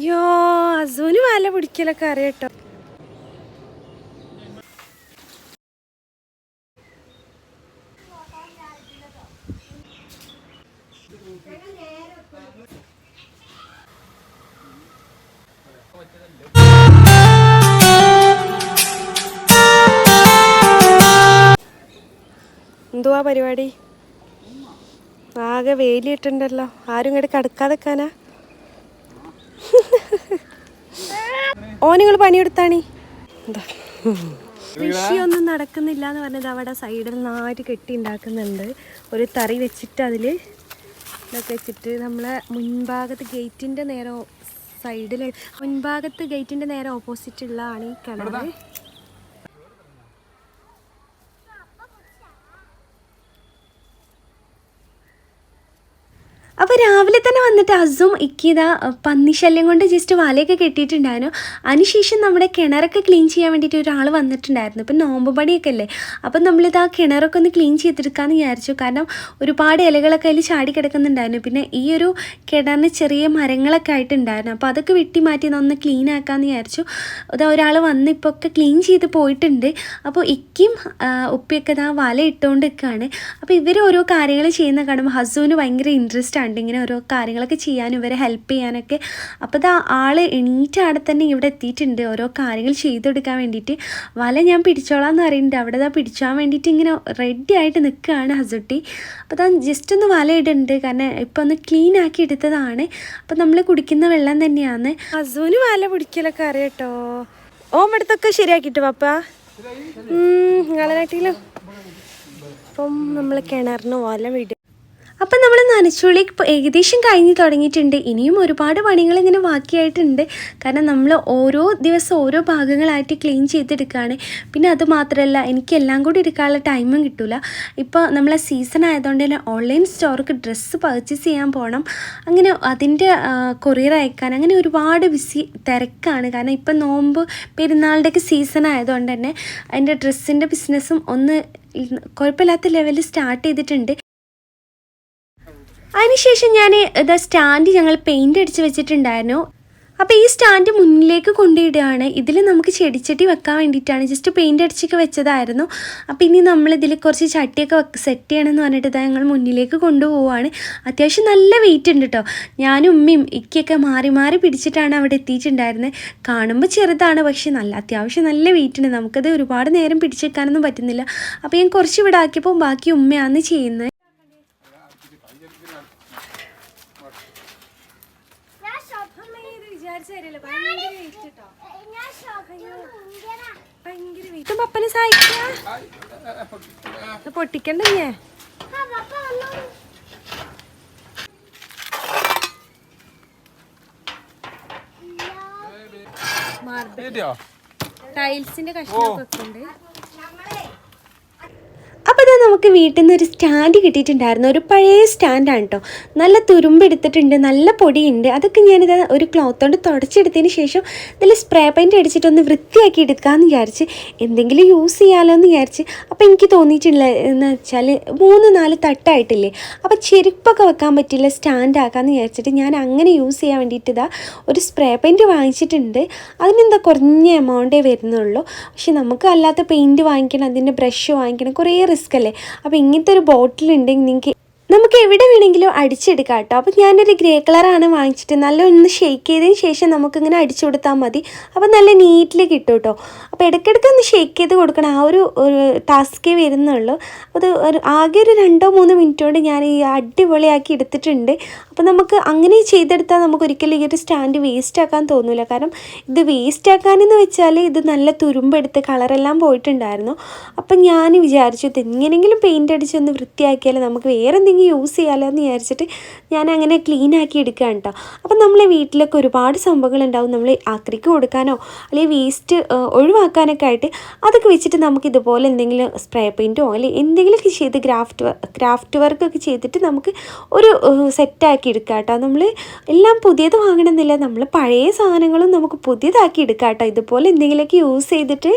യോ അസൂന് വല പിടിക്കലൊക്കെ അറിയട്ടോ. എന്തുവാ പരിപാടി? ആകെ വേലിയിട്ടുണ്ടല്ലോ. ആരും ഇങ്ങോട്ട് കടക്കാതെക്കാനാ? ഓനിങ്ങൾ പണിയെടുത്താണി. എന്താ കൃഷിയൊന്നും നടക്കുന്നില്ല എന്ന് പറഞ്ഞത് അവിടെ സൈഡിൽ നിന്നായിട്ട് കെട്ടി ഉണ്ടാക്കുന്നുണ്ട്. ഒരു തറി വെച്ചിട്ട് അതിൽ ഇതൊക്കെ വെച്ചിട്ട് നമ്മളെ മുൻഭാഗത്ത് ഗേറ്റിൻ്റെ നേരെ സൈഡിൽ മുൻഭാഗത്ത് ഗേറ്റിൻ്റെ നേരെ ഓപ്പോസിറ്റുള്ളതാണ് ഈ കിണർ. അപ്പോൾ രാവിലെ തന്നെ വന്നിട്ട് അസും ഇക്കിതാ പന്നിശല്യം കൊണ്ട് ജസ്റ്റ് വലയൊക്കെ കെട്ടിയിട്ടുണ്ടായിരുന്നു. അതിനുശേഷം നമ്മുടെ കിണറൊക്കെ ക്ലീൻ ചെയ്യാൻ വേണ്ടിയിട്ട് ഒരാൾ വന്നിട്ടുണ്ടായിരുന്നു. ഇപ്പം നോമ്പ് പണിയൊക്കെ അല്ലേ, അപ്പം നമ്മളിത് ആ കിണറൊക്കെ ഒന്ന് ക്ലീൻ ചെയ്തെടുക്കാമെന്ന് വിചാരിച്ചു. കാരണം ഒരുപാട് ഇലകളൊക്കെ അതിൽ ചാടി കിടക്കുന്നുണ്ടായിരുന്നു. പിന്നെ ഈ ഒരു കിണറിന് ചെറിയ മരങ്ങളൊക്കെ ആയിട്ടുണ്ടായിരുന്നു. അപ്പോൾ അതൊക്കെ വെട്ടി മാറ്റി ഒന്ന് ക്ലീൻ ആക്കാമെന്ന് വിചാരിച്ചു. അത് ഒരാൾ വന്ന് ഇപ്പോൾ ഒക്കെ ക്ലീൻ ചെയ്ത് പോയിട്ടുണ്ട്. അപ്പോൾ ഇക്കും ഉപ്പിയൊക്കെ ഇതാ വല ഇട്ടുകൊണ്ട് നിൽക്കുകയാണ്. അപ്പോൾ ഇവർ ഓരോ കാര്യങ്ങൾ ചെയ്യുന്ന കാണുമ്പോൾ ഹസുവിന് ഭയങ്കര ഇൻട്രസ്റ്റ് ആണ് ഇങ്ങനെ ഓരോ കാര്യങ്ങളൊക്കെ ചെയ്യാനും ഇവരെ ഹെൽപ്പ് ചെയ്യാനൊക്കെ. അപ്പോൾ ഇതാ ആൾ എണീറ്റ് അവിടെ തന്നെ ഇവിടെ എത്തിയിട്ടുണ്ട് ഓരോ കാര്യങ്ങൾ ചെയ്തെടുക്കാൻ വേണ്ടിയിട്ട്. വല ഞാൻ പിടിച്ചോളാം എന്ന് പറയുന്നുണ്ട്. അവിടെ ഇതാ പിടിച്ചാൻ വേണ്ടിയിട്ട് ഇങ്ങനെ റെഡി ആയിട്ട് നിൽക്കുകയാണ് ഹസുട്ടി. അപ്പോൾ ഇതാ ജസ്റ്റ് ഒന്ന് വല ഇടുന്നുണ്ട്, കാരണം ഇപ്പോൾ ഒന്ന് ക്ലീൻ ആക്കി എടുത്തതാണ്. അപ്പോൾ നമ്മൾ കുടിക്കുന്ന വെള്ളം തന്നെയാണ്. ഹസുവിന് വല പിടിക്കലൊക്കെ അറിയട്ടോ. ഓമ്പടുത്തൊക്കെ ശരിയാക്കിയിട്ട് പാപ്പ നിങ്ങളെ നാട്ടിലും. അപ്പം നമ്മൾ കിണറിന് വല വിടും. അപ്പം നമ്മൾ നനച്ചുള്ളി ഏകദേശം കഴിഞ്ഞ് തുടങ്ങിയിട്ടുണ്ട്. ഇനിയും ഒരുപാട് പണികൾ ഇങ്ങനെ ബാക്കിയായിട്ടുണ്ട്. കാരണം നമ്മൾ ഓരോ ദിവസം ഓരോ ഭാഗങ്ങളായിട്ട് ക്ലീൻ ചെയ്തെടുക്കുകയാണ്. പിന്നെ അത് മാത്രമല്ല, എനിക്ക് എല്ലാം കൂടി എടുക്കാനുള്ള ടൈമും കിട്ടില്ല. ഇപ്പോൾ നമ്മളെ സീസൺ ആയതുകൊണ്ട് തന്നെ ഓൺലൈൻ സ്റ്റോർക്ക് ഡ്രസ്സ് പർച്ചേസ് ചെയ്യാൻ പോകണം. അങ്ങനെ അതിൻ്റെ കൊറിയർ അയക്കാൻ അങ്ങനെ ഒരുപാട് തിരക്കാണ്. കാരണം ഇപ്പം നോമ്പ് പെരുന്നാളിൻ്റെയൊക്കെ സീസൺ ആയതുകൊണ്ട് തന്നെ അതിൻ്റെ ഡ്രസ്സിൻ്റെ ബിസിനസ്സും ഒന്ന് കുഴപ്പമില്ലാത്ത ലെവലിൽ സ്റ്റാർട്ട് ചെയ്തിട്ടുണ്ട്. അതിനുശേഷം ഞാൻ ഇതാ സ്റ്റാൻഡ് ഞങ്ങൾ പെയിൻ്റ് അടിച്ച് വെച്ചിട്ടുണ്ടായിരുന്നു. അപ്പോൾ ഈ സ്റ്റാൻഡ് മുന്നിലേക്ക് കൊണ്ടിടുകയാണ്. ഇതിൽ നമുക്ക് ചെടിച്ചട്ടി വെക്കാൻ വേണ്ടിയിട്ടാണ്. ജസ്റ്റ് പെയിൻ്റ് അടിച്ചൊക്കെ വെച്ചതായിരുന്നു. അപ്പോൾ ഇനി നമ്മളിതിൽ കുറച്ച് ചട്ടിയൊക്കെ സെറ്റ് ചെയ്യണമെന്ന് പറഞ്ഞിട്ട് ഇതാ ഞങ്ങൾ മുന്നിലേക്ക് കൊണ്ടുപോവുകയാണ്. അത്യാവശ്യം നല്ല വെയിറ്റ് ഉണ്ട് കേട്ടോ. ഞാനും ഉമ്മയും ഇക്കൊക്കെ മാറി മാറി പിടിച്ചിട്ടാണ് അവിടെ എത്തിയിട്ടുണ്ടായിരുന്നത്. കാണുമ്പോൾ ചെറുതാണ്, പക്ഷേ അത്യാവശ്യം നല്ല വെയിറ്റ് ഉണ്ട്. നമുക്കത് ഒരുപാട് നേരം പിടിച്ചെടുക്കാനൊന്നും പറ്റുന്നില്ല. അപ്പോൾ ഞാൻ കുറച്ച് ഇവിടെ ആക്കിയപ്പോൾ ബാക്കി ഉമ്മയാണ് ചെയ്യുന്നത്. പപ്പനെ സഹായിക്ക പൊട്ടിക്കണ്ടേ? ടൈൽസിന്റെ കഷ്ണമൊക്കെ ഉണ്ട്. അപ്പോൾ അത് നമുക്ക് വീട്ടിൽ നിന്ന് ഒരു സ്റ്റാൻഡ് കിട്ടിയിട്ടുണ്ടായിരുന്നു. ഒരു പഴയ സ്റ്റാൻഡാണ് കേട്ടോ. നല്ല തുരുമ്പെടുത്തിട്ടുണ്ട്, നല്ല പൊടിയുണ്ട്. അതൊക്കെ ഞാനിത് ഒരു ക്ലോത്ത് കൊണ്ട് തുടച്ചെടുത്തതിന് ശേഷം ഇതിൽ സ്പ്രേ പെയിൻറ്റ് അടിച്ചിട്ടൊന്ന് വൃത്തിയാക്കി എടുക്കാമെന്ന് വിചാരിച്ച്, എന്തെങ്കിലും യൂസ് ചെയ്യാമല്ലോ എന്ന് വിചാരിച്ച്. അപ്പോൾ എനിക്ക് തോന്നിയിട്ടില്ല എന്ന് വെച്ചാൽ 3-4 തട്ടായിട്ടില്ലേ, അപ്പോൾ ചെരുപ്പൊക്കെ വെക്കാൻ പറ്റില്ല സ്റ്റാൻഡ് ആക്കാമെന്ന് വിചാരിച്ചിട്ട് ഞാൻ അങ്ങനെ യൂസ് ചെയ്യാൻ വേണ്ടിയിട്ട് ഇതാ ഒരു സ്പ്രേ പെയിൻറ്റ് വാങ്ങിച്ചിട്ടുണ്ട്. അതിനെന്താ കുറഞ്ഞ എമൗണ്ടേ വരുന്നുള്ളൂ. പക്ഷെ നമുക്ക് അല്ലാത്ത പെയിൻറ്റ് വാങ്ങിക്കണം, അതിൻ്റെ ബ്രഷ് വാങ്ങിക്കണം, കുറേ റിസ്ക് അല്ലേ. അപ്പോൾ ഇങ്ങനത്തെ ഒരു ബോട്ടിൽ ഉണ്ടെങ്കിൽ നമുക്ക് എവിടെ വേണമെങ്കിലും അടിച്ചെടുക്കാം കേട്ടോ. അപ്പോൾ ഞാനൊരു ഗ്രേ കളറാണ് വാങ്ങിച്ചിട്ട് നല്ല ഒന്ന് ഷെയ്ക്ക് ചെയ്തതിന് ശേഷം നമുക്കിങ്ങനെ അടിച്ചു കൊടുത്താൽ മതി. അപ്പോൾ നല്ല നീറ്റിൽ കിട്ടും കേട്ടോ. അപ്പോൾ ഇടയ്ക്കിടയ്ക്ക് ഒന്ന് ഷെയ്ക്ക് ചെയ്ത് കൊടുക്കണം. ആ ഒരു ടാസ്കേ വരുന്നുള്ളൂ. അത് ആകെ ഒരു 2-3 മിനിറ്റ് കൊണ്ട് ഞാൻ ഈ അടിപൊളിയാക്കി എടുത്തിട്ടുണ്ട്. അപ്പോൾ നമുക്ക് അങ്ങനെ ചെയ്തെടുത്താൽ നമുക്ക് ഒരിക്കലും ഈ ഒരു സ്റ്റാൻഡ് വേസ്റ്റ് ആക്കാൻ തോന്നില്ല. കാരണം ഇത് വേസ്റ്റ് ആക്കാനെന്ന് വെച്ചാൽ ഇത് നല്ല തുരുമ്പെടുത്ത് കളറെല്ലാം പോയിട്ടുണ്ടായിരുന്നു. അപ്പം ഞാൻ വിചാരിച്ചു ഇത് എങ്ങനെയെങ്കിലും പെയിൻ്റ് അടിച്ചൊന്ന് വൃത്തിയാക്കിയാൽ നമുക്ക് വേറെ എന്തെങ്കിലും യൂസ് ചെയ്യാമല്ലോ എന്ന് വിചാരിച്ചിട്ട് ഞാൻ അങ്ങനെ ക്ലീൻ ആക്കി എടുക്കുകയാണ് കേട്ടോ. അപ്പം നമ്മളെ വീട്ടിലൊക്കെ ഒരുപാട് സംഭവങ്ങളുണ്ടാവും. നമ്മൾ ആക്രിക്ക് കൊടുക്കാനോ അല്ലെങ്കിൽ വേസ്റ്റ് ഒഴിവാക്കാനൊക്കെ ആയിട്ട് അതൊക്കെ വെച്ചിട്ട് നമുക്ക് ഇതുപോലെ എന്തെങ്കിലും സ്പ്രേ പെയിൻറ്റോ അല്ലെങ്കിൽ എന്തെങ്കിലുമൊക്കെ ചെയ്ത് ക്രാഫ്റ്റ് വർക്കൊക്കെ ചെയ്തിട്ട് നമുക്ക് ഒരു സെറ്റാക്കി എടുക്കാം കേട്ടോ. നമ്മൾ എല്ലാം പുതിയത് വാങ്ങണമെന്നില്ല, നമ്മൾ പഴയ സാധനങ്ങളും നമുക്ക് പുതിയതാക്കി എടുക്കാം കേട്ടോ. ഇതുപോലെ എന്തെങ്കിലുമൊക്കെ യൂസ് ചെയ്തിട്ട്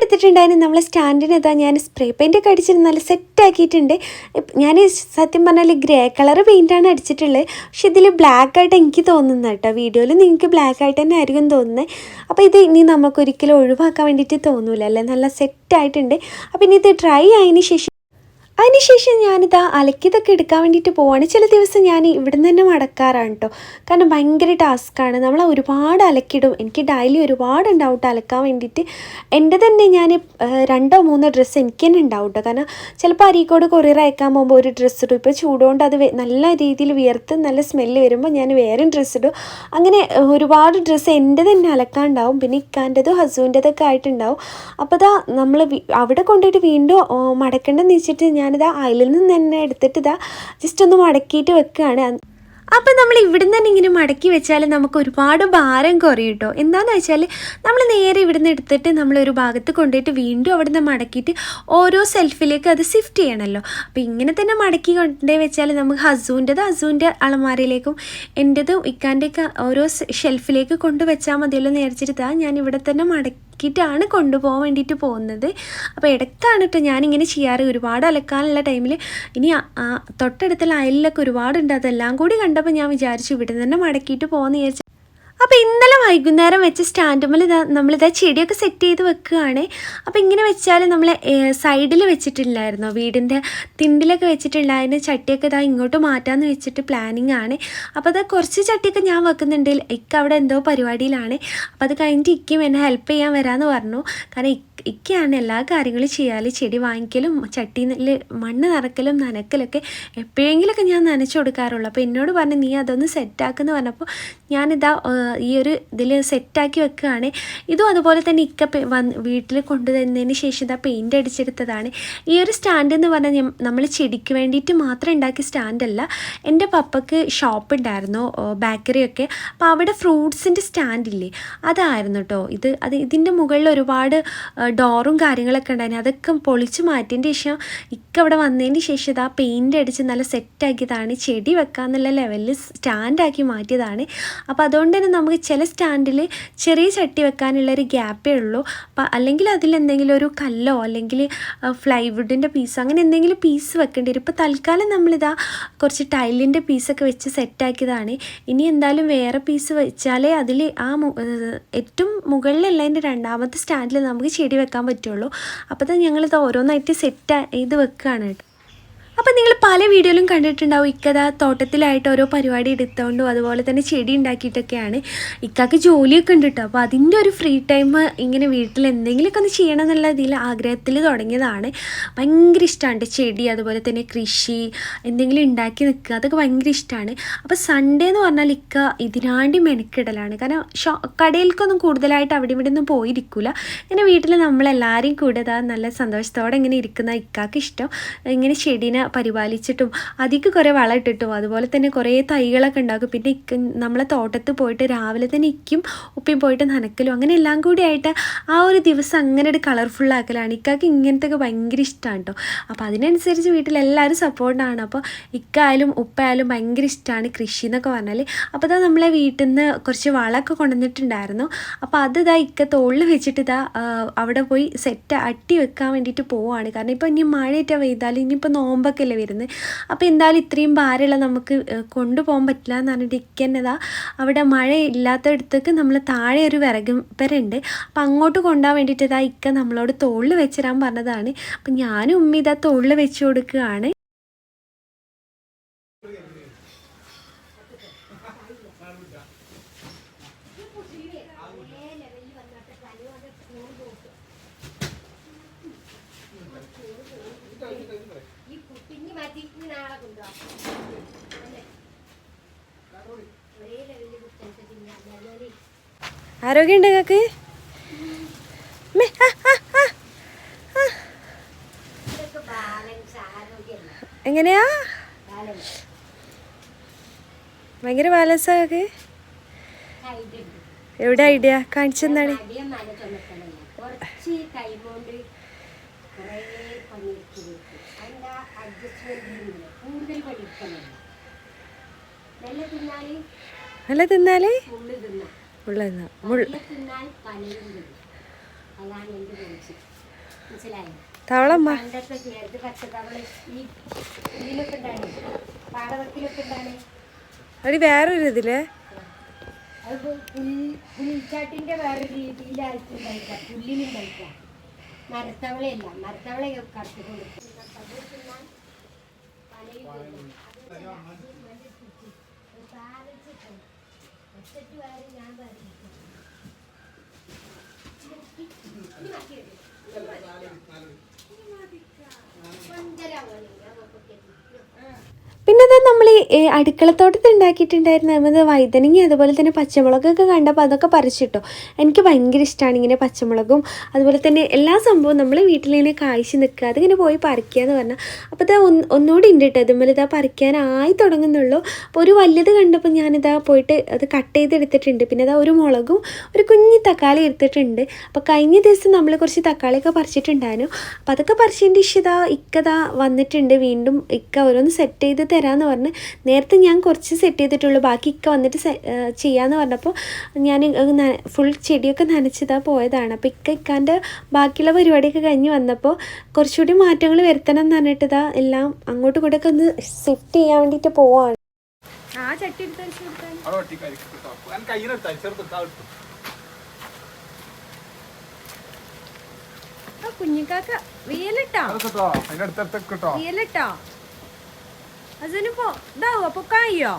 എടുത്തിട്ടുണ്ടായിരുന്നു നമ്മളെ സ്റ്റാൻഡിനെതാ ഞാൻ സ്പ്രേ പെയിൻ്റൊക്കെ അടിച്ചിട്ട് നല്ല സെറ്റാക്കിയിട്ടുണ്ട്. ഞാൻ സത്യം പറഞ്ഞാൽ ഗ്രേ കളർ പെയിൻ്റാണ് അടിച്ചിട്ടുള്ളത്. പക്ഷെ ഇതിൽ ബ്ലാക്ക് ആയിട്ട് എനിക്ക് തോന്നുന്നത് കേട്ടോ. വീഡിയോയിൽ നിങ്ങൾക്ക് ബ്ലാക്ക് ആയിട്ട് തന്നെ ആയിരിക്കും തോന്നുന്നത്. അപ്പോൾ ഇത് ഇനി നമുക്കൊരിക്കലും ഒഴിവാക്കാൻ വേണ്ടിയിട്ട് തോന്നൂല അല്ലേ, നല്ല സെറ്റായിട്ടുണ്ട്. അപ്പോൾ ഇനി ഇത് ഡ്രൈ ആയതിന് ശേഷം ഞാനിതാ അലക്കിയതൊക്കെ എടുക്കാൻ വേണ്ടിയിട്ട് പോവാണ്. ചില ദിവസം ഞാൻ ഇവിടുന്ന് തന്നെ മടക്കാറാണ് കേട്ടോ. കാരണം ഭയങ്കര ടാസ്ക്കാണ്. നമ്മൾ ഒരുപാട് അലക്കിയിടും. എനിക്ക് ഡെയിലി ഒരുപാട് ഉണ്ടാവും കേട്ടോ അലക്കാൻ വേണ്ടിയിട്ട്. എൻ്റെ തന്നെ ഞാൻ 2-3 ഡ്രസ്സ് എനിക്ക് തന്നെ ഉണ്ടാവും കേട്ടോ. കാരണം ചിലപ്പോൾ അരീക്കോട് കൊറിയർ അയക്കാൻ പോകുമ്പോൾ ഒരു ഡ്രസ്സ് ഇടും. ഇപ്പോൾ ചൂടുകൊണ്ട് അത് നല്ല രീതിയിൽ വിയർത്ത് നല്ല സ്മെല്ല് വരുമ്പോൾ ഞാൻ വേറെ ഡ്രസ്സ് ഇടും. അങ്ങനെ ഒരുപാട് ഡ്രസ്സ് എൻ്റെ തന്നെ അലക്കാനുണ്ടാവും. പിന്നെ ഇക്കാൻ്റെതും ഹസ്ബൻഡിൻ്റെതൊക്കെ ആയിട്ടുണ്ടാവും. അപ്പോൾ ഇതാ നമ്മൾ അവിടെ കൊണ്ടുപോയിട്ട് വീണ്ടും മടക്കേണ്ടെന്ന് വെച്ചിട്ട് ഞാനിതാ അതിൽ നിന്ന് തന്നെ എടുത്തിട്ട് ഇതാ ജസ്റ്റ് ഒന്ന് മടക്കിയിട്ട് വെക്കുകയാണ്. അപ്പം നമ്മൾ ഇവിടുന്ന് തന്നെ ഇങ്ങനെ മടക്കി വെച്ചാൽ നമുക്ക് ഒരുപാട് ഭാരം കുറയും കേട്ടോ. എന്താണെന്ന് വെച്ചാൽ നമ്മൾ നേരെ ഇവിടുന്ന് എടുത്തിട്ട് നമ്മളൊരു ഭാഗത്ത് കൊണ്ടുപോയിട്ട് വീണ്ടും അവിടുന്ന് മടക്കിയിട്ട് ഓരോ സെൽഫിലേക്ക് അത് ഷിഫ്റ്റ് ചെയ്യണമല്ലോ. അപ്പോൾ ഇങ്ങനെ തന്നെ മടക്കി കൊണ്ടുപോയി വെച്ചാൽ നമുക്ക് ഹസ്ബൻഡിൻ്റെ അലമാരയിലേക്കും എൻ്റെതും ഇക്കാൻ്റെയൊക്കെ ഓരോ ഷെൽഫിലേക്ക് കൊണ്ടുവച്ചാൽ മതിയല്ലോ എന്ന് വിചാരിച്ചിട്ട് ഞാൻ ഇവിടെ തന്നെ മടക്കിയിട്ടാണ് കൊണ്ടുപോകാൻ വേണ്ടിയിട്ട് പോകുന്നത്. അപ്പോൾ ഇടയ്ക്കാണ് കേട്ടോ ഞാനിങ്ങനെ ചെയ്യാറ്. ഒരുപാട് അലക്കാനുള്ള ടൈമിൽ ഇനി തൊട്ടടുത്തുള്ള അയലിലൊക്കെ ഒരുപാടുണ്ട്. അതെല്ലാം കൂടി കണ്ടപ്പോൾ ഞാൻ വിചാരിച്ചു ഇവിടെ തന്നെ മടക്കിയിട്ട് പോകുമെന്ന് വിചാരിച്ചു. അപ്പോൾ ഇന്നലെ വൈകുന്നേരം വെച്ച് സ്റ്റാൻഡുമ്മൽ നമ്മളിതാ ചെടിയൊക്കെ സെറ്റ് ചെയ്ത് വെക്കുകയാണ്. അപ്പോൾ ഇങ്ങനെ വെച്ചാൽ നമ്മൾ സൈഡിൽ വെച്ചിട്ടില്ലായിരുന്നോ, വീടിൻ്റെ തിണ്ടിലൊക്കെ വെച്ചിട്ടുണ്ടായിരുന്ന ചട്ടിയൊക്കെ ഇതാ ഇങ്ങോട്ട് മാറ്റാമെന്ന് വെച്ചിട്ട് പ്ലാനിങ് ആണ്. അപ്പോൾ അത് കുറച്ച് ചട്ടിയൊക്കെ ഞാൻ വെക്കുന്നുണ്ട്. ഇക്ക അവിടെ എന്തോ പരിപാടിയിലാണ്. അപ്പോൾ അത് കഴിഞ്ഞിട്ട് ഇക്കും എന്നെ ഹെൽപ്പ് ചെയ്യാൻ വരാമെന്ന് പറഞ്ഞു. കാരണം ഇക്കയാണ് എല്ലാ കാര്യങ്ങളും ചെയ്യാറ്. ചെടി വാങ്ങിക്കലും ചട്ടിയിൽ മണ്ണ് നിറക്കലും നനക്കലൊക്കെ എപ്പോഴെങ്കിലുമൊക്കെ ഞാൻ നനച്ചു കൊടുക്കാറുള്ളൂ. അപ്പോൾ എന്നോട് പറഞ്ഞു നീ അതൊന്ന് സെറ്റാക്കുമെന്ന് പറഞ്ഞപ്പോൾ ഞാനിതാ ഈ ഒരു ഇതിൽ സെറ്റാക്കി വെക്കുകയാണ്. ഇതും അതുപോലെ തന്നെ ഇക്ക വീട്ടിൽ കൊണ്ടുതന്നതിന് ശേഷം ഇതാ പെയിൻ്റ് അടിച്ചെടുത്തതാണ്. ഈ ഒരു സ്റ്റാൻഡ് എന്ന് പറഞ്ഞാൽ നമ്മൾ ചെടിക്ക് വേണ്ടിയിട്ട് മാത്രം ഉണ്ടാക്കിയ സ്റ്റാൻഡല്ല. എൻ്റെ പപ്പയ്ക്ക് ഷോപ്പ് ഉണ്ടായിരുന്നു, ബേക്കറിയൊക്കെ. അപ്പോൾ അവിടെ ഫ്രൂട്ട്സിൻ്റെ സ്റ്റാൻഡില്ലേ അതായിരുന്നു കേട്ടോ ഇത്. ഇതിൻ്റെ മുകളിൽ ഒരുപാട് ഡോറും കാര്യങ്ങളൊക്കെ ഉണ്ടായിരുന്നു. അതൊക്കെ പൊളിച്ച് മാറ്റിയതിൻ്റെ ശേഷം ഇക്ക അവിടെ വന്നതിന് ശേഷം ഇതാ പെയിൻ്റ് അടിച്ച് നല്ല സെറ്റാക്കിയതാണ്. ചെടി വെക്കാന്നുള്ള ലെവലിൽ സ്റ്റാൻഡാക്കി മാറ്റിയതാണ്. അപ്പോൾ അതുകൊണ്ട് തന്നെ നമുക്ക് ചില സ്റ്റാൻഡിൽ ചെറിയ ചട്ടി വെക്കാനുള്ളൊരു ഗ്യാപ്പേ ഉള്ളൂ. അല്ലെങ്കിൽ അതിലെന്തെങ്കിലും ഒരു കല്ലോ അല്ലെങ്കിൽ ഫ്ലൈവുഡിൻ്റെ പീസോ അങ്ങനെ എന്തെങ്കിലും പീസ് വെക്കേണ്ടി വരും. ഇപ്പോൾ തൽക്കാലം നമ്മളിതാ കുറച്ച് ടൈലിൻ്റെ പീസൊക്കെ വെച്ച് സെറ്റാക്കിയതാണ്. ഇനി എന്തായാലും വേറെ പീസ് വെച്ചാലേ അതിൽ ഏറ്റവും മുകളിലല്ല അതിൻ്റെ രണ്ടാമത്തെ സ്റ്റാൻഡിൽ നമുക്ക് ചെടി വെക്കാൻ പറ്റുള്ളൂ. അപ്പോൾ ഞങ്ങളിത് ഓരോന്നായിട്ട് സെറ്റ് ചെയ്ത് വെക്കുകയാണ് കേട്ടോ. അപ്പോൾ നിങ്ങൾ പല വീഡിയോയിലും കണ്ടിട്ടുണ്ടാവും ഇക്കതാ തോട്ടത്തിലായിട്ട് ഓരോ പരിപാടി എടുത്തുകൊണ്ടും അതുപോലെ തന്നെ ചെടി ഉണ്ടാക്കിയിട്ടൊക്കെയാണ്. ഇക്കാക്ക് ജോലിയൊക്കെ ഉണ്ട് കേട്ടോ. അപ്പോൾ അതിൻ്റെ ഒരു ഫ്രീ ടൈം ഇങ്ങനെ വീട്ടിൽ എന്തെങ്കിലുമൊക്കെ ഒന്ന് ചെയ്യണം എന്നുള്ള ഇതിൽ ആഗ്രഹത്തിൽ തുടങ്ങിയതാണ്. ഭയങ്കര ഇഷ്ടമാണ് ചെടി അതുപോലെ തന്നെ കൃഷി എന്തെങ്കിലും ഉണ്ടാക്കി നിൽക്കുക, അതൊക്കെ ഭയങ്കര ഇഷ്ടമാണ്. അപ്പോൾ സൺഡേ എന്ന് പറഞ്ഞാൽ ഇക്ക ഇതിനാണ്ടി മെനക്കിടലാണ്. കാരണം കടയിലേക്കൊന്നും കൂടുതലായിട്ട് അവിടെ ഇവിടെ ഒന്നും പോയിരിക്കില്ല. ഇങ്ങനെ വീട്ടിൽ നമ്മളെല്ലാവരെയും കൂടെ നല്ല സന്തോഷത്തോടെ ഇങ്ങനെ ഇരിക്കുന്ന ഇക്കാക്ക് ഇഷ്ടം. ഇങ്ങനെ ചെടീനെ പരിപാലിച്ചിട്ടും അതിക്ക് കുറേ വളം ഇട്ടിട്ടും അതുപോലെ തന്നെ കുറേ തൈകളൊക്കെ ഉണ്ടാക്കും. പിന്നെ നമ്മളെ തോട്ടത്ത് പോയിട്ട് രാവിലെ തന്നെ ഇക്കും ഉപ്പിയും പോയിട്ട് നനക്കലും അങ്ങനെ എല്ലാം കൂടി ആയിട്ട് ആ ഒരു ദിവസം അങ്ങനെ ഒരു കളർഫുള്ളാക്കലാണ്. ഇക്കാക്ക് ഇങ്ങനത്തെയൊക്കെ ഭയങ്കര ഇഷ്ടമാണ് കേട്ടോ. അപ്പോൾ അതിനനുസരിച്ച് വീട്ടിലെല്ലാവരും സപ്പോർട്ടാണ്. അപ്പോൾ ഇക്കായാലും ഉപ്പായാലും ഭയങ്കര ഇഷ്ടമാണ് കൃഷി എന്നൊക്കെ പറഞ്ഞാൽ. അപ്പോൾ ഇതാ നമ്മളെ വീട്ടിൽ നിന്ന് കുറച്ച് വളമൊക്കെ കൊണ്ടുവന്നിട്ടുണ്ടായിരുന്നു. അപ്പോൾ അതിതാ ഇക്ക തോളിൽ വെച്ചിട്ട് ഇതാ അവിടെ പോയി അട്ടി വെക്കാൻ വേണ്ടിയിട്ട് പോവുകയാണ്. കാരണം ഇപ്പോൾ ഇനി മഴയൊക്കെ പെയ്താൽ ഇനിയിപ്പോൾ നോമ്പൊക്കെ അല്ലേ വരുന്നത്. അപ്പോൾ എന്തായാലും ഇത്രയും ഭാരമുള്ള നമുക്ക് കൊണ്ടുപോകാൻ പറ്റില്ല എന്ന് പറഞ്ഞിട്ട് ഇക്കന്നതാ അവിടെ മഴ ഇല്ലാത്തടത്തേക്ക് നമ്മൾ താഴെ ഒരു വിറക് പെരുണ്ട്. അപ്പോൾ അങ്ങോട്ട് കൊണ്ടുപോകാൻ വേണ്ടിയിട്ട് ഇതാ ഇക്ക നമ്മളോട് തോളിൽ വെച്ചിരാൻ പറഞ്ഞതാണ്. അപ്പം ഞാനും ഉമ്മ ഇതാ തോളിൽ വെച്ച് കൊടുക്കുകയാണ്. ആരോഗ്യമുണ്ട് നിങ്ങൾക്ക്? എങ്ങനെയാ ഭയങ്കര ബാലൻസാ നിങ്ങൾക്ക്? എവിടെ ഐഡിയ കാണിച്ചെന്നാണ്? നല്ല തിന്നാല് ഉള്ള തവളമ്മ അടി വേറൊരു ഇതില്ലേ പുൽച്ചാട്ടിന്റെ വേറെ രീതിയിലായിട്ടുണ്ടായില്ല, പുല്ലിനുണ്ടായില്ല. മരത്തവളയല്ല, മരത്തവള കറുത്തുകൊണ്ട് ഞാൻ പിന്നെ അത് നമ്മൾ ഈ അടുക്കളത്തോട്ടത്തിൽ ഉണ്ടാക്കിയിട്ടുണ്ടായിരുന്ന നമ്മൾ വഴുതനങ്ങ അതുപോലെ തന്നെ പച്ചമുളകൊക്കെ കണ്ടപ്പോൾ അതൊക്കെ പറിച്ചിട്ടോ. എനിക്ക് ഭയങ്കര ഇഷ്ടമാണ് ഇങ്ങനെ പച്ചമുളകും അതുപോലെ തന്നെ എല്ലാ സംഭവവും നമ്മൾ വീട്ടിലിങ്ങനെ കായ്ച്ച് നിൽക്കുക, അതിങ്ങനെ പോയി പറിക്കുക എന്ന് പറഞ്ഞാൽ. അപ്പോൾ ഇതാ ഒന്നുകൂടി ഉണ്ട് കേട്ടോ, അതുപോലെ ഇതാ പറിക്കാനായി തുടങ്ങുന്നുള്ളൂ. അപ്പോൾ ഒരു വലിയത് കണ്ടപ്പോൾ ഞാനിതാ പോയിട്ട് അത് കട്ട് ചെയ്തെടുത്തിട്ടുണ്ട്. പിന്നെ ഇതാ ഒരു മുളകും ഒരു കുഞ്ഞി തക്കാളി എടുത്തിട്ടുണ്ട്. അപ്പോൾ കഴിഞ്ഞ ദിവസം നമ്മൾ കുറച്ച് തക്കാളിയൊക്കെ പറിച്ചിട്ടുണ്ടായിരുന്നു. അപ്പോൾ അതൊക്കെ പറിച്ചതിൻ്റെ ഇതാ ഇക്കതാ വന്നിട്ടുണ്ട്. വീണ്ടും ഇക്ക ഓരോന്ന് സെറ്റ് ചെയ്ത് തരാമെന്ന് പറഞ്ഞ് നേരത്തെ ഞാൻ കുറച്ച് സെറ്റ് ചെയ്തിട്ടുള്ളൂ, ബാക്കി ഇക്ക വന്നിട്ട് ചെയ്യാമെന്ന് പറഞ്ഞപ്പോൾ ഞാൻ ഫുൾ ചെടിയൊക്കെ നനച്ചിതാ പോയതാണ്. അപ്പോൾ ഇക്കാൻ്റെ ബാക്കിയുള്ള പരിപാടിയൊക്കെ കഴിഞ്ഞ് വന്നപ്പോൾ കുറച്ചുകൂടി മാറ്റങ്ങൾ വരുത്തണം എന്ന് പറഞ്ഞിട്ട് ഇതാ എല്ലാം അങ്ങോട്ടും ഇങ്ങോട്ടൊക്കെ ഒന്ന് സെറ്റ് ചെയ്യാൻ വേണ്ടിയിട്ട് പോവാണ്. ആ ചട്ടി കുഞ്ഞിക്കാക്ക വിയലിട്ടോ വിയലിട്ടോ അതിനിപ്പോ ഇതാവോ പൊക്കായോ?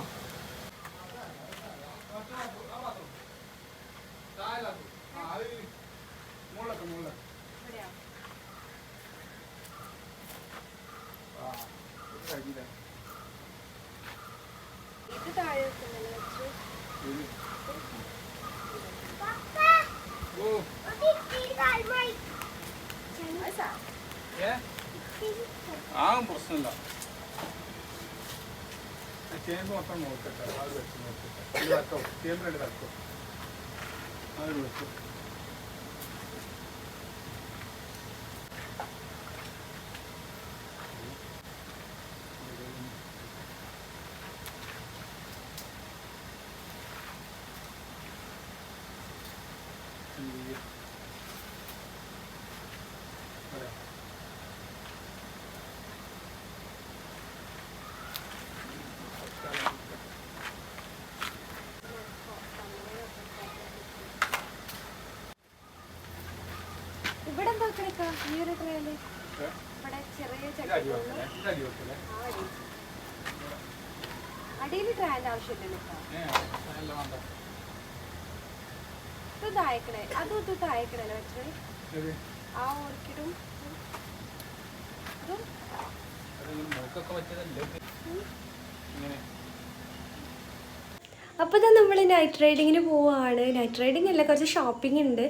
ഇത് താഴെ പ്രശ്നമില്ല. ചേമ്പ് മൊത്തം നോക്കട്ടെ, അത് വെച്ച് നോക്കട്ടെ. ഇത് തക്കോ ചേമ്പ് രണ്ട് തക്കോ അത് വെച്ചു. ഇവിടെ എന്താ ഈ ഒരു ട്രേയില് ഇവിടെ ചെറിയ അടിയിൽ ട്രയലിന്റെ ആവശ്യമില്ലല്ലോ. ഇത് തായക്കണേ, അതും ഇത് തായക്കണല്ലോ വെച്ചേ ആ ഓർക്കിഡും ഇതും. അപ്പോൾ ഇതാ നമ്മൾ നൈറ്റ് റൈഡിങ്ങിന് പോവുകയാണ്. നൈറ്റ് റൈഡിങ് അല്ല, കുറച്ച് ഷോപ്പിംഗ് ഉണ്ട്.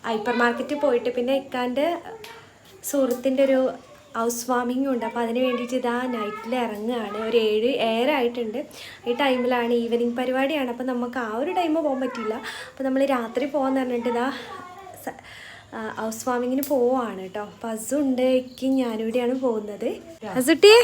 ഹൈപ്പർ മാർക്കറ്റിൽ പോയിട്ട് പിന്നെ ഇക്കാൻ്റെ സുഹൃത്തിൻ്റെ ഒരു ഹൗസ് വാമിങ്ങും ഉണ്ട്. അപ്പോൾ അതിന് വേണ്ടിയിട്ട് ഇതാ നൈറ്റിൽ ഇറങ്ങുകയാണ്. ഒരു 7 ആയിട്ടുണ്ട്. ഈ ടൈമിലാണ് ഈവനിങ് പരിപാടിയാണ്. അപ്പോൾ നമുക്ക് ആ ഒരു ടൈം പോകാൻ പറ്റില്ല. അപ്പോൾ നമ്മൾ രാത്രി പോകാമെന്ന് പറഞ്ഞിട്ട് ഇതാ ഹൗസ് വാമിങ്ങിന് പോവുകയാണ് കേട്ടോ. അപ്പോൾ അസുണ്ട്, എനിക്ക് ഞാനിവിടെയാണ് പോകുന്നത്. അസുട്ടിയെ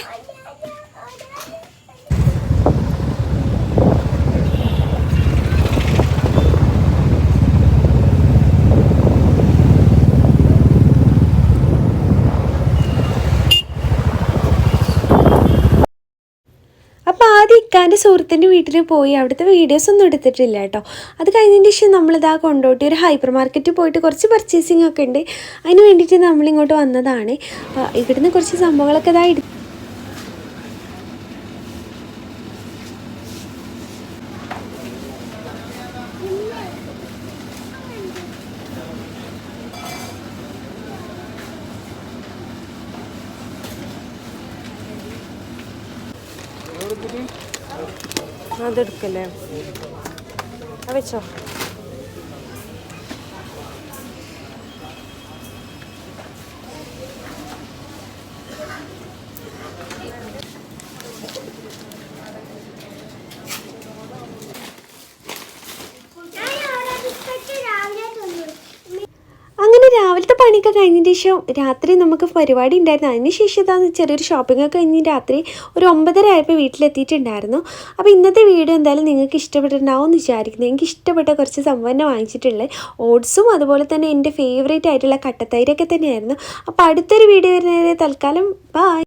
ഇക്കാൻ്റെ സുഹൃത്തിൻ്റെ വീട്ടിൽ പോയി അവിടുത്തെ വീഡിയോസ് ഒന്നും എടുത്തിട്ടില്ല കേട്ടോ. അത് കഴിഞ്ഞതിന് ശേഷം നമ്മളിതാ കൊണ്ടോട്ടി ഒരു ഹൈപ്പർ മാർക്കറ്റിൽ പോയിട്ട് കുറച്ച് പർച്ചേസിങ് ഒക്കെ ഉണ്ട്. അതിന് വേണ്ടിയിട്ട് നമ്മളിങ്ങോട്ട് വന്നതാണ്. ഇവിടുന്ന് കുറച്ച് സംഭവങ്ങളൊക്കെ ഇതാ അതെടുക്കല്ലേ വെച്ചോ. അങ്ങനെ രാവിലത്തെ പണിയൊക്കെ കഴിഞ്ഞതിന് ശേഷം രാത്രി നമുക്ക് പരിപാടി ഉണ്ടായിരുന്നു. അതിന് ശേഷം ഇതാ ചെറിയൊരു ഷോപ്പിംഗ് ഒക്കെ കഴിഞ്ഞ് രാത്രി ഒരു 9:30 ആയപ്പോൾ വീട്ടിലെത്തിയിട്ടുണ്ടായിരുന്നു. അപ്പോൾ ഇന്നത്തെ വീഡിയോ എന്തായാലും നിങ്ങൾക്ക് ഇഷ്ടപ്പെട്ടിട്ടുണ്ടാവും എന്ന് വിചാരിക്കുന്നു. എനിക്ക് ഇഷ്ടപ്പെട്ട കുറച്ച് സംഭവം തന്നെ വാങ്ങിച്ചിട്ടുള്ളത് ഓട്സും അതുപോലെ തന്നെ എൻ്റെ ഫേവറേറ്റ് ആയിട്ടുള്ള കട്ടത്തൈരൊക്കെ തന്നെയായിരുന്നു. അപ്പോൾ അടുത്തൊരു വീഡിയോ വരുന്നവരെ തൽക്കാലം ബൈ.